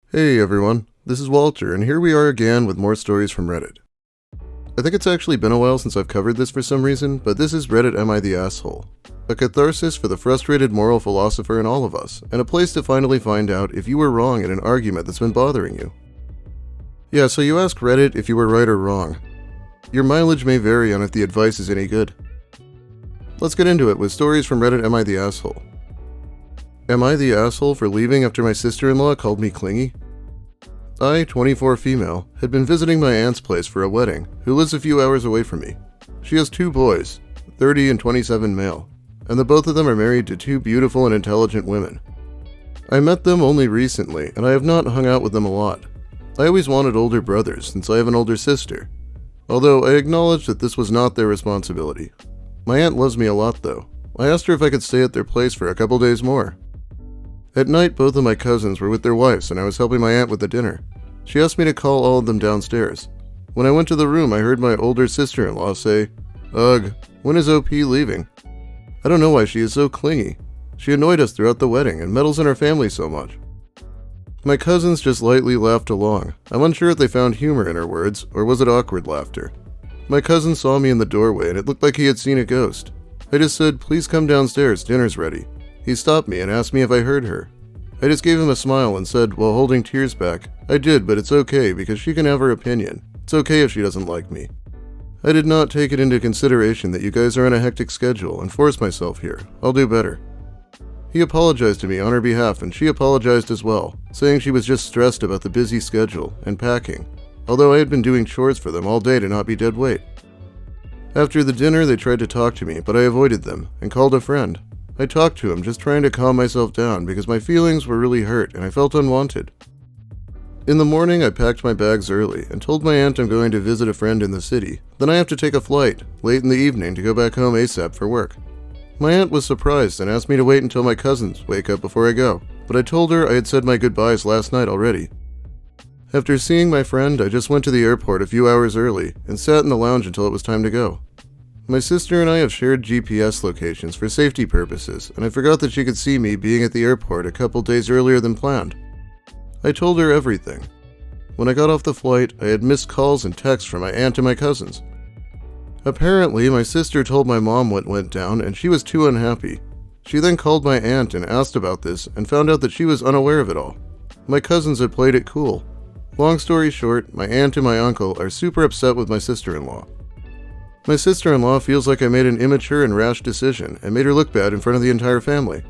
Hey everyone, this is Walter, and here we are again with more stories from Reddit. I think it's actually been a while since I've covered this for some reason, but this is Reddit Am I the Asshole? A catharsis for the frustrated moral philosopher in all of us, and a place to finally find out if you were wrong in an argument that's been bothering you. Yeah, so you ask Reddit if you were right or wrong. Your mileage may vary on if the advice is any good. Let's get into it with stories from Reddit Am I the Asshole? Am I the asshole for leaving after my sister-in-law called me clingy? I, 24 female, had been visiting my aunt's place for a wedding, who lives a few hours away from me. She has two boys, 30 and 27 male, and the both of them are married to two beautiful and intelligent women. I met them only recently, and I have not hung out with them a lot. I always wanted older brothers, since I have an older sister, although I acknowledge that this was not their responsibility. My aunt loves me a lot though. I asked her if I could stay at their place for a couple days more. At night, both of my cousins were with their wives, and I was helping my aunt with the dinner. She asked me to call all of them downstairs. When I went to the room, I heard my older sister-in-law say, "Ugh, when is OP leaving?" I don't know why she is so clingy. She annoyed us throughout the wedding and meddles in our family so much. My cousins just lightly laughed along. I'm unsure if they found humor in her words, or was it awkward laughter. My cousin saw me in the doorway, and it looked like he had seen a ghost. I just said, "Please come downstairs, dinner's ready." He stopped me and asked me if I heard her. I just gave him a smile and said, while holding tears back, "I did, but it's okay because she can have her opinion. It's okay if she doesn't like me." I did not take it into consideration that you guys are on a hectic schedule and force myself here. I'll do better. He apologized to me on her behalf, and she apologized as well, saying she was just stressed about the busy schedule and packing, although I had been doing chores for them all day to not be dead weight. After the dinner, they tried to talk to me, but I avoided them and called a friend. I talked to him, just trying to calm myself down because my feelings were really hurt and I felt unwanted. In the morning, I packed my bags early and told my aunt I'm going to visit a friend in the city. Then I have to take a flight late in the evening to go back home ASAP for work. My aunt was surprised and asked me to wait until my cousins wake up before I go, but I told her I had said my goodbyes last night already. After seeing my friend, I just went to the airport a few hours early and sat in the lounge until it was time to go. My sister and I have shared GPS locations for safety purposes, and I forgot that she could see me being at the airport a couple days earlier than planned. I told her everything. When I got off the flight, I had missed calls and texts from my aunt and my cousins. Apparently, my sister told my mom what went down, and she was too unhappy. She then called my aunt and asked about this, and found out that she was unaware of it all. My cousins had played it cool. Long story short, my aunt and my uncle are super upset with my sister-in-law. My sister-in-law feels like I made an immature and rash decision and made her look bad in front of the entire family.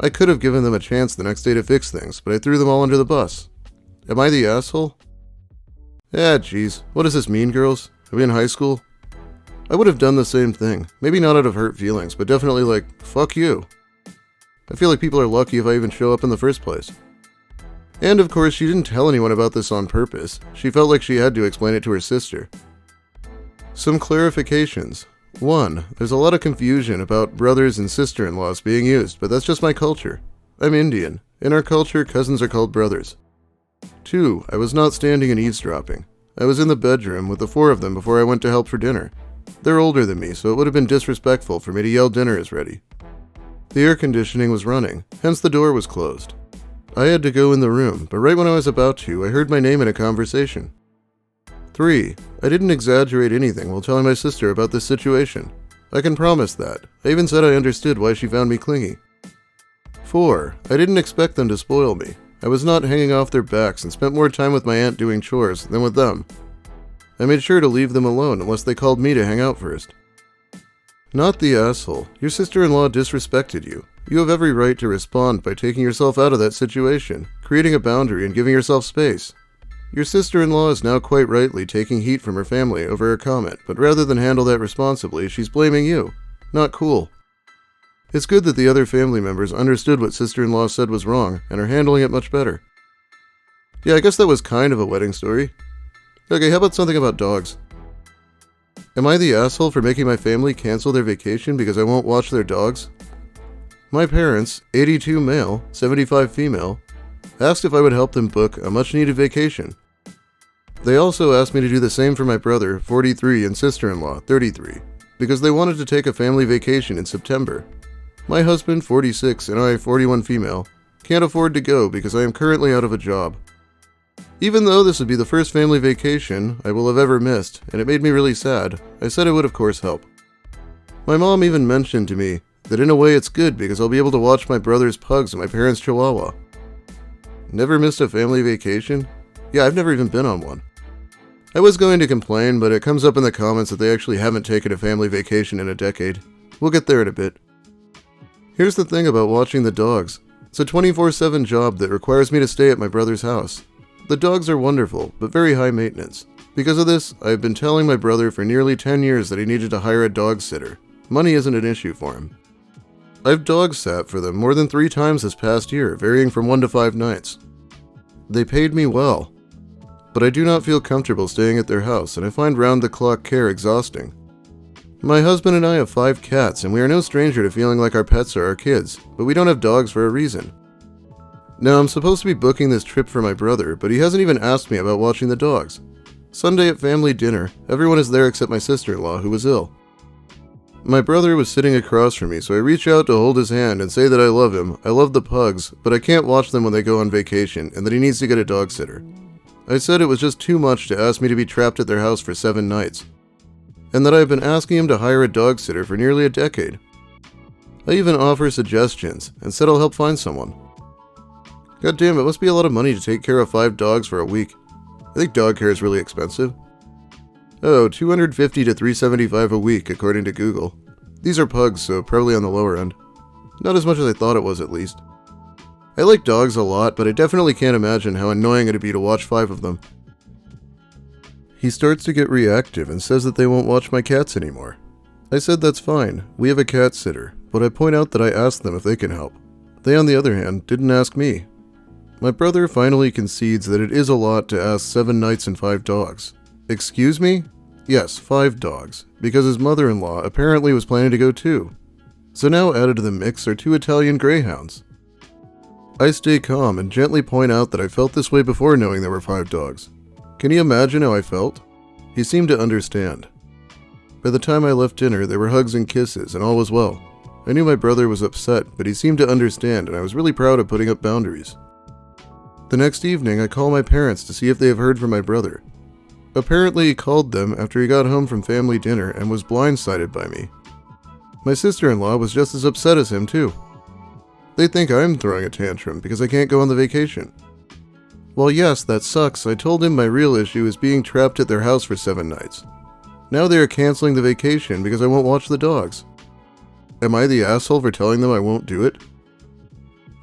I could have given them a chance the next day to fix things, but I threw them all under the bus. Am I the asshole? Geez, what does this mean, girls? Are we in high school? I would have done the same thing. Maybe not out of hurt feelings, but definitely like, fuck you. I feel like people are lucky if I even show up in the first place. And of course, she didn't tell anyone about this on purpose. She felt like she had to explain it to her sister. Some clarifications. 1. There's a lot of confusion about brothers and sister-in-laws being used, but that's just my culture. I'm Indian. In our culture, cousins are called brothers. 2. I was not standing and eavesdropping. I was in the bedroom with the four of them before I went to help for dinner. They're older than me, so it would have been disrespectful for me to yell dinner is ready. The air conditioning was running, hence the door was closed. I had to go in the room, but right when I was about to, I heard my name in a conversation. 3. I didn't exaggerate anything while telling my sister about this situation. I can promise that. I even said I understood why she found me clingy. 4. I didn't expect them to spoil me. I was not hanging off their backs and spent more time with my aunt doing chores than with them. I made sure to leave them alone unless they called me to hang out first. Not the asshole. Your sister-in-law disrespected you. You have every right to respond by taking yourself out of that situation, creating a boundary and giving yourself space. Your sister-in-law is now quite rightly taking heat from her family over her comment, but rather than handle that responsibly, she's blaming you. Not cool. It's good that the other family members understood what sister-in-law said was wrong and are handling it much better. Yeah, I guess that was kind of a wedding story. Okay, how about something about dogs? Am I the asshole for making my family cancel their vacation because I won't watch their dogs? My parents, 82 male, 75 female, asked if I would help them book a much-needed vacation. They also asked me to do the same for my brother, 43, and sister-in-law, 33, because they wanted to take a family vacation in September. My husband, 46, and I, 41 female, Can't afford to go because I am currently out of a job. Even though this would be the first family vacation I will have ever missed, and it made me really sad, I said it would of course help. My mom even mentioned to me that in a way it's good because I'll be able to watch my brother's pugs and my parents' chihuahua. Never missed a family vacation? Yeah, I've never even been on one. I was going to complain, but it comes up in the comments that they actually haven't taken a family vacation in a decade. We'll get there in a bit. Here's the thing about watching the dogs. It's a 24/7 job that requires me to stay at my brother's house. The dogs are wonderful, but very high maintenance. Because of this, I have been telling my brother for nearly 10 years that he needed to hire a dog sitter. Money isn't an issue for him. I've dog sat for them more than 3 times this past year, varying from 1 to 5 nights. They paid me well, but I do not feel comfortable staying at their house, and I find round-the-clock care exhausting. My husband and I have 5 cats, and we are no stranger to feeling like our pets are our kids, but we don't have dogs for a reason. Now, I'm supposed to be booking this trip for my brother, but he hasn't even asked me about watching the dogs. Sunday at family dinner, everyone is there except my sister-in-law, who was ill. My brother was sitting across from me, so I reach out to hold his hand and say that I love him, I love the pugs, but I can't watch them when they go on vacation, and that he needs to get a dog sitter. I said it was just too much to ask me to be trapped at their house for 7 nights, and that I have been asking him to hire a dog sitter for nearly a decade. I even offer suggestions, and said I'll help find someone. God damn, it must be a lot of money to take care of 5 dogs for a week. I think dog care is really expensive. Oh, $250 to $375 a week, according to Google. These are pugs, so probably on the lower end. Not as much as I thought it was, at least. I like dogs a lot, but I definitely can't imagine how annoying it'd be to watch 5 of them. He starts to get reactive and says that they won't watch my cats anymore. I said that's fine, we have a cat sitter, but I point out that I asked them if they can help. They, on the other hand, didn't ask me. My brother finally concedes that it is a lot to ask 7 nights and 5 dogs. Excuse me? Yes, 5 dogs, because his mother-in-law apparently was planning to go too. So now added to the mix are 2 Italian greyhounds. I stay calm and gently point out that I felt this way before knowing there were 5 dogs. Can you imagine how I felt? He seemed to understand. By the time I left dinner, there were hugs and kisses, and all was well. I knew my brother was upset, but he seemed to understand, and I was really proud of putting up boundaries. The next evening, I call my parents to see if they have heard from my brother. Apparently, he called them after he got home from family dinner and was blindsided by me. My sister-in-law was just as upset as him, too. They think I'm throwing a tantrum because I can't go on the vacation. While yes, that sucks, I told him my real issue is being trapped at their house for 7 nights. Now they are canceling the vacation because I won't watch the dogs. Am I the asshole for telling them I won't do it?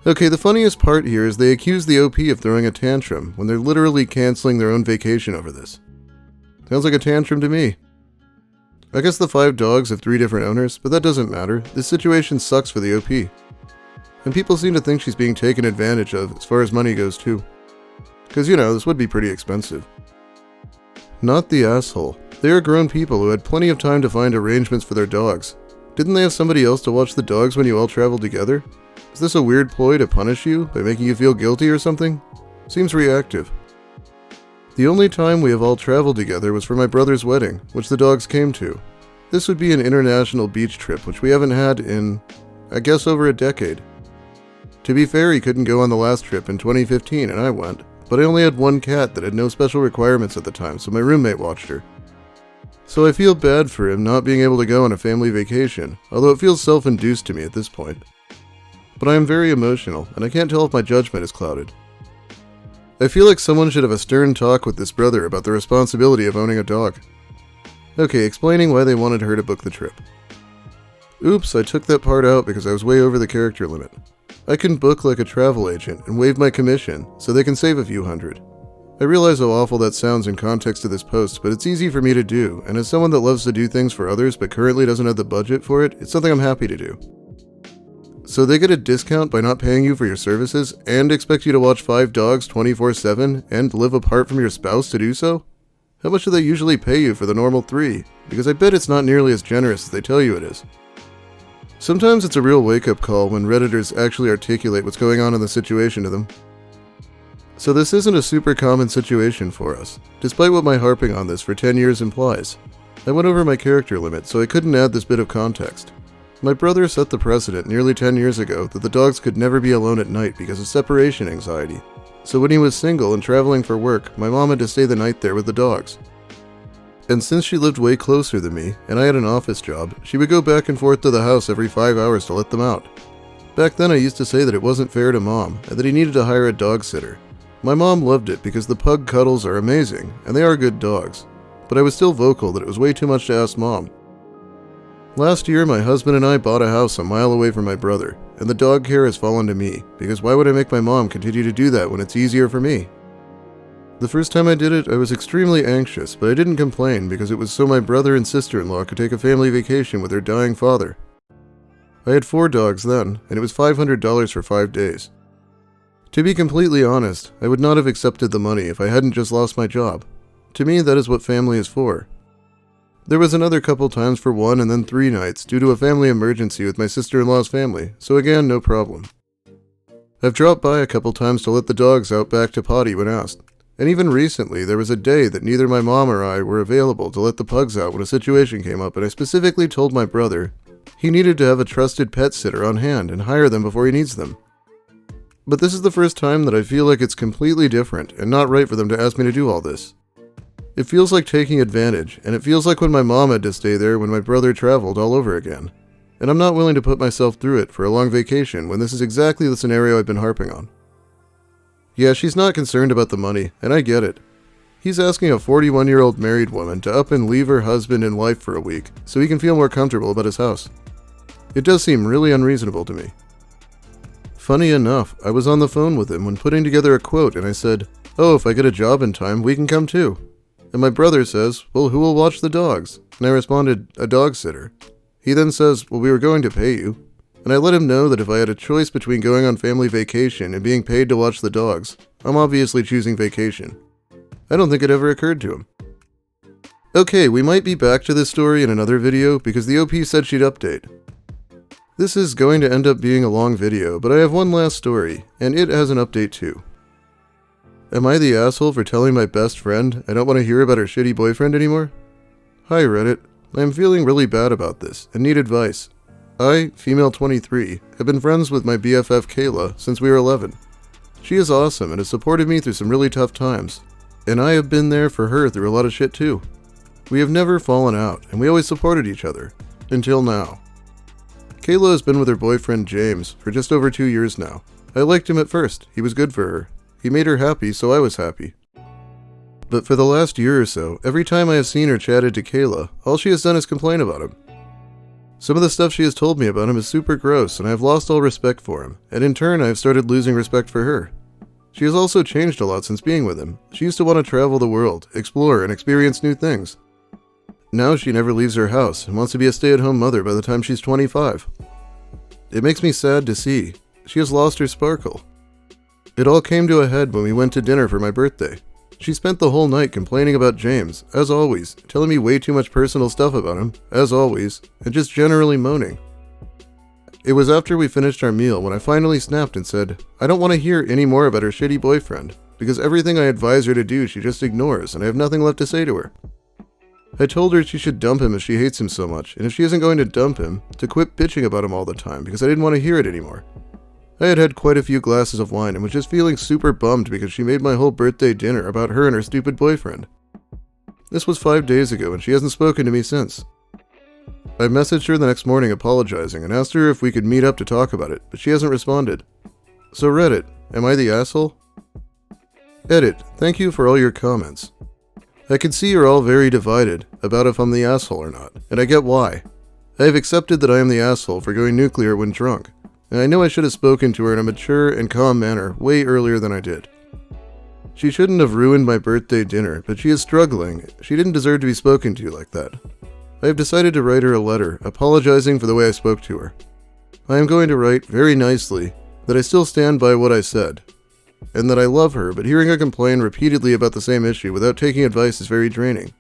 Okay, the funniest part here is they accuse the OP of throwing a tantrum when they're literally canceling their own vacation over this. Sounds like a tantrum to me. I guess the 5 dogs have 3 different owners, but that doesn't matter. This situation sucks for the OP. And people seem to think she's being taken advantage of as far as money goes too. Because, you know, this would be pretty expensive. Not the asshole. They are grown people who had plenty of time to find arrangements for their dogs. Didn't they have somebody else to watch the dogs when you all traveled together? Is this a weird ploy to punish you by making you feel guilty or something? Seems reactive. The only time we have all traveled together was for my brother's wedding, which the dogs came to. This would be an international beach trip, which we haven't had in, I guess, over a decade. To be fair, he couldn't go on the last trip in 2015 and I went, but I only had 1 cat that had no special requirements at the time, so my roommate watched her. So I feel bad for him not being able to go on a family vacation, although it feels self-induced to me at this point. But I am very emotional, and I can't tell if my judgment is clouded. I feel like someone should have a stern talk with this brother about the responsibility of owning a dog. Okay, explaining why they wanted her to book the trip. Oops, I took that part out because I was way over the character limit. I can book like a travel agent and waive my commission, so they can save a few hundred. I realize how awful that sounds in context of this post, but it's easy for me to do, and as someone that loves to do things for others but currently doesn't have the budget for it, it's something I'm happy to do. So they get a discount by not paying you for your services, and expect you to watch 5 dogs 24/7, and live apart from your spouse to do so? How much do they usually pay you for the normal 3? Because I bet it's not nearly as generous as they tell you it is. Sometimes it's a real wake-up call when Redditors actually articulate what's going on in the situation to them. So this isn't a super common situation for us, despite what my harping on this for 10 years implies. I went over my character limit, so I couldn't add this bit of context. My brother set the precedent nearly 10 years ago that the dogs could never be alone at night because of separation anxiety. So when he was single and traveling for work, my mom had to stay the night there with the dogs. And since she lived way closer than me, and I had an office job, she would go back and forth to the house every 5 hours to let them out. Back then I used to say that it wasn't fair to Mom, and that he needed to hire a dog sitter. My mom loved it because the pug cuddles are amazing, and they are good dogs. But I was still vocal that it was way too much to ask Mom. Last year, my husband and I bought a house a mile away from my brother, and the dog care has fallen to me, because why would I make my mom continue to do that when it's easier for me? The first time I did it, I was extremely anxious, but I didn't complain because it was so my brother and sister-in-law could take a family vacation with their dying father. I had 4 dogs then, and it was $500 for 5 days. To be completely honest, I would not have accepted the money if I hadn't just lost my job. To me, that is what family is for. There was another couple times for 1 and then 3 nights due to a family emergency with my sister-in-law's family, so again, no problem. I've dropped by a couple times to let the dogs out back to potty when asked, and even recently there was a day that neither my mom or I were available to let the pugs out when a situation came up, and I specifically told my brother he needed to have a trusted pet sitter on hand and hire them before he needs them. But this is the first time that I feel like it's completely different and not right for them to ask me to do all this. It feels like taking advantage, and it feels like when my mom had to stay there when my brother traveled all over again. And I'm not willing to put myself through it for a long vacation when this is exactly the scenario I've been harping on. Yeah, she's not concerned about the money, and I get it. He's asking a 41-year-old married woman to up and leave her husband in life for a week so he can feel more comfortable about his house. It does seem really unreasonable to me. Funny enough, I was on the phone with him when putting together a quote and I said, "Oh, if I get a job in time, we can come too." And my brother says, "Well, who will watch the dogs?" And I responded, "A dog sitter." He then says, "Well, we were going to pay you." And I let him know that if I had a choice between going on family vacation and being paid to watch the dogs, I'm obviously choosing vacation. I don't think it ever occurred to him. Okay, we might be back to this story in another video because the OP said she'd update. This is going to end up being a long video, but I have one last story, and it has an update too. Am I the asshole for telling my best friend I don't want to hear about her shitty boyfriend anymore? Hi Reddit, I am feeling really bad about this and need advice. I, female 23, have been friends with my BFF Kayla since we were 11. She is awesome and has supported me through some really tough times, and I have been there for her through a lot of shit too. We have never fallen out, and we always supported each other, until now. Kayla has been with her boyfriend James for just over 2 years now. I liked him at first, he was good for her. He made her happy, so I was happy. But for the last year or so, every time I have seen or chatted to Kayla, all she has done is complain about him. Some of the stuff she has told me about him is super gross, and I have lost all respect for him, and in turn I have started losing respect for her. She has also changed a lot since being with him. She used to want to travel the world, explore, and experience new things. Now she never leaves her house and wants to be a stay-at-home mother by the time she's 25. It makes me sad to see. She has lost her sparkle. It all came to a head when we went to dinner for my birthday. She spent the whole night complaining about James, as always, telling me way too much personal stuff about him, as always, and just generally moaning. It was after we finished our meal when I finally snapped and said, I don't want to hear any more about her shitty boyfriend, because everything I advise her to do she just ignores and I have nothing left to say to her. I told her she should dump him if she hates him so much, and if she isn't going to dump him, to quit bitching about him all the time because I didn't want to hear it anymore. I had had quite a few glasses of wine and was just feeling super bummed because she made my whole birthday dinner about her and her stupid boyfriend. This was 5 days ago and she hasn't spoken to me since. I messaged her the next morning apologizing and asked her if we could meet up to talk about it, but she hasn't responded. So Reddit, am I the asshole? Edit, thank you for all your comments. I can see you're all very divided about if I'm the asshole or not, and I get why. I have accepted that I am the asshole for going nuclear when drunk, and I know I should have spoken to her in a mature and calm manner way earlier than I did. She shouldn't have ruined my birthday dinner, but she is struggling. She didn't deserve to be spoken to like that. I have decided to write her a letter, apologizing for the way I spoke to her. I am going to write, very nicely, that I still stand by what I said, and that I love her, but hearing her complain repeatedly about the same issue without taking advice is very draining.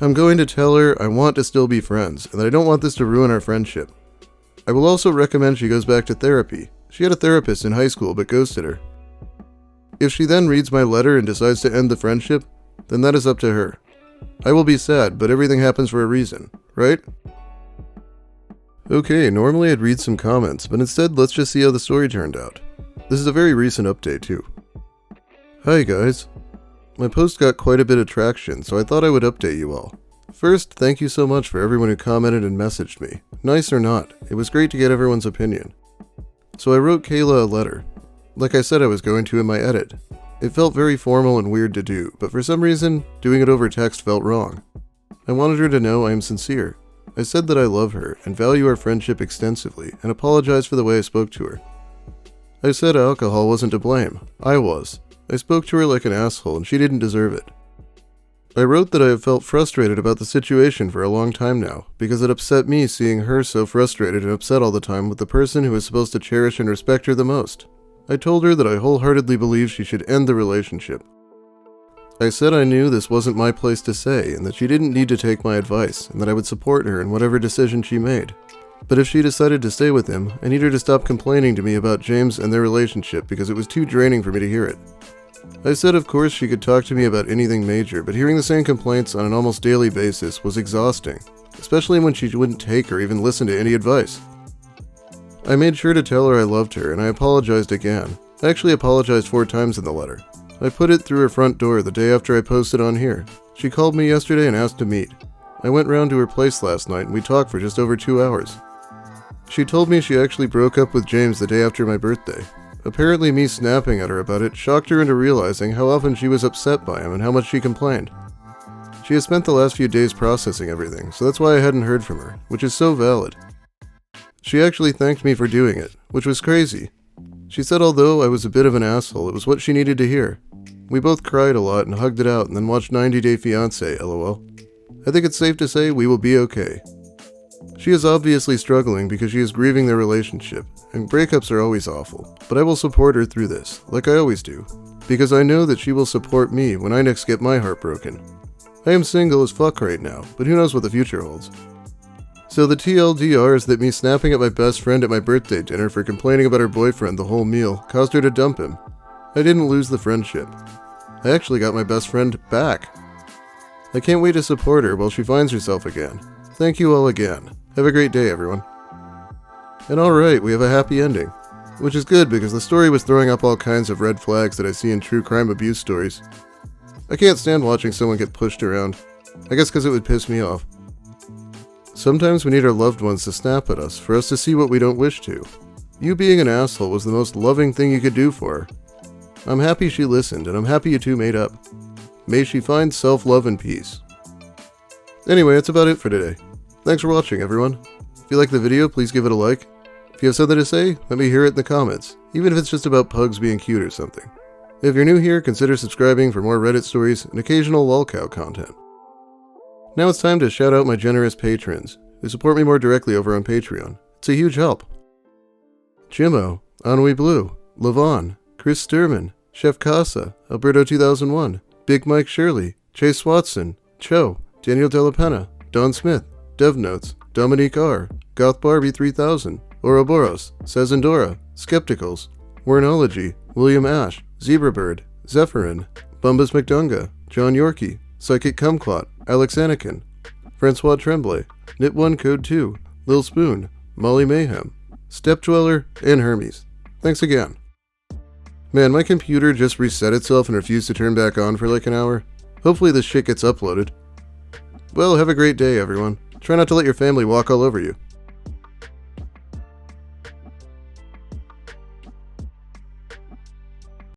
I'm going to tell her I want to still be friends, and that I don't want this to ruin our friendship. I will also recommend she goes back to therapy. She had a therapist in high school but ghosted her. If she then reads my letter and decides to end the friendship, then that is up to her. I will be sad, but everything happens for a reason, right? Okay, normally I'd read some comments, but instead let's just see how the story turned out. This is a very recent update too. Hi guys. My post got quite a bit of traction, so I thought I would update you all. First, thank you so much for everyone who commented and messaged me. Nice or not, it was great to get everyone's opinion. So I wrote Kayla a letter. Like I said I was going to in my edit. It felt very formal and weird to do, but for some reason, doing it over text felt wrong. I wanted her to know I am sincere. I said that I love her and value our friendship extensively and apologized for the way I spoke to her. I said alcohol wasn't to blame. I was. I spoke to her like an asshole and she didn't deserve it. I wrote that I have felt frustrated about the situation for a long time now because it upset me seeing her so frustrated and upset all the time with the person who is supposed to cherish and respect her the most. I told her that I wholeheartedly believe she should end the relationship. I said I knew this wasn't my place to say and that she didn't need to take my advice and that I would support her in whatever decision she made. But if she decided to stay with him, I need her to stop complaining to me about James and their relationship because it was too draining for me to hear it. I said of course she could talk to me about anything major, but hearing the same complaints on an almost daily basis was exhausting, especially when she wouldn't take or even listen to any advice. I made sure to tell her I loved her and I apologized again. I actually apologized 4 times in the letter. I put it through her front door the day after I posted on here. She called me yesterday and asked to meet. I went round to her place last night and we talked for just over 2 hours. She told me she actually broke up with James the day after my birthday. Apparently me snapping at her about it shocked her into realizing how often she was upset by him and how much she complained. She has spent the last few days processing everything, so that's why I hadn't heard from her, which is so valid. She actually thanked me for doing it, which was crazy. She said although I was a bit of an asshole, it was what she needed to hear. We both cried a lot and hugged it out and then watched 90 Day Fiancé, lol. I think it's safe to say we will be okay. She is obviously struggling because she is grieving their relationship, and breakups are always awful, but I will support her through this, like I always do, because I know that she will support me when I next get my heart broken. I am single as fuck right now, but who knows what the future holds. So the TLDR is that me snapping at my best friend at my birthday dinner for complaining about her boyfriend the whole meal caused her to dump him. I didn't lose the friendship. I actually got my best friend back. I can't wait to support her while she finds herself again. Thank you all again. Have a great day, everyone. And alright, we have a happy ending. Which is good because the story was throwing up all kinds of red flags that I see in true crime abuse stories. I can't stand watching someone get pushed around. I guess because it would piss me off. Sometimes we need our loved ones to snap at us for us to see what we don't wish to. You being an asshole was the most loving thing you could do for her. I'm happy she listened, and I'm happy you two made up. May she find self-love and peace. Anyway, that's about it for today. Thanks for watching, everyone. If you like the video, please give it a like. If you have something to say, let me hear it in the comments, even if it's just about pugs being cute or something. If you're new here, consider subscribing for more Reddit stories and occasional lolcow content. Now it's time to shout out my generous patrons, who support me more directly over on Patreon. It's a huge help. Jimmo, Ennui Blue, Levon, Chris Sturman, Chef Casa, Alberto 2001, Big Mike Shirley, Chase Watson, Cho, Daniel Delapenna, Don Smith, Dev Notes, Dominique R, Goth Barbie 3000, Ouroboros, Sazandora, Skepticals, Wernology, William Ash, Zebrabird, Zephyrin, Bumbus McDunga, John Yorkie, Psychic Kumquat, Alex Anakin, Francois Tremblay, Knit1 Code 2, Lil Spoon, Molly Mayhem, Stepdweller, and Hermes. Thanks again. Man, my computer just reset itself and refused to turn back on for like an hour. Hopefully this shit gets uploaded. Well, have a great day, everyone. Try not to let your family walk all over you.